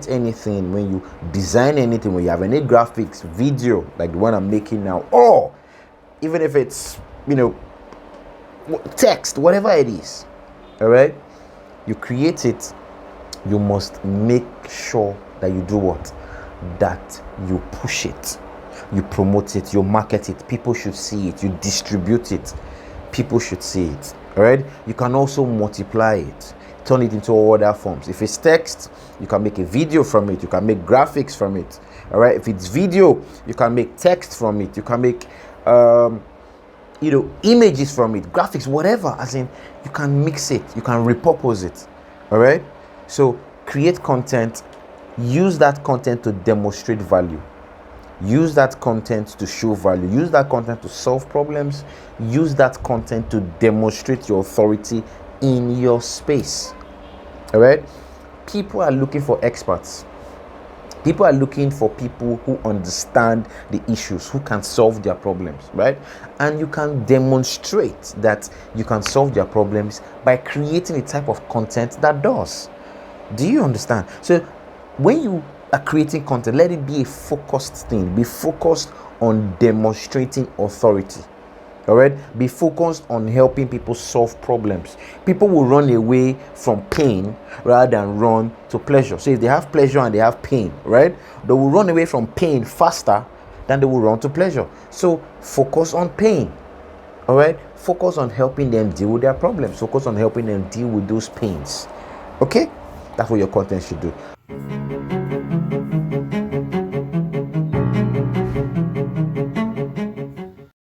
write anything, when you design anything, when you have any graphics, video like the one I'm making now, or even if it's, text, whatever it is, all right, you create it, you must make sure that you do what? That you push it, you promote it, you market it, people should see it, you distribute it, people should see it. All right, you can also multiply it, turn it into other forms. If it's text, you can make a video from it, you can make graphics from it. All right, if it's video, you can make text from it, you can make images from it, graphics, whatever. As in, you can mix it, you can repurpose it. All right, so create content, use that content to demonstrate value, use that content to show value, use that content to solve problems, use that content to demonstrate your authority in your space. All right, people are looking for experts. People are looking for people who understand the issues, who can solve their problems, right? And you can demonstrate that you can solve their problems by creating a type of content that does. Do you understand? So when you are creating content, let it be a focused thing. Be focused on demonstrating authority. All right, be focused on helping people solve problems. People will run away from pain rather than run to pleasure. So if they have pleasure and they have pain, right, they will run away from pain faster than they will run to pleasure. So focus on pain. All right, focus on helping them deal with their problems. Focus on helping them deal with those pains. Okay, that's what your content should do.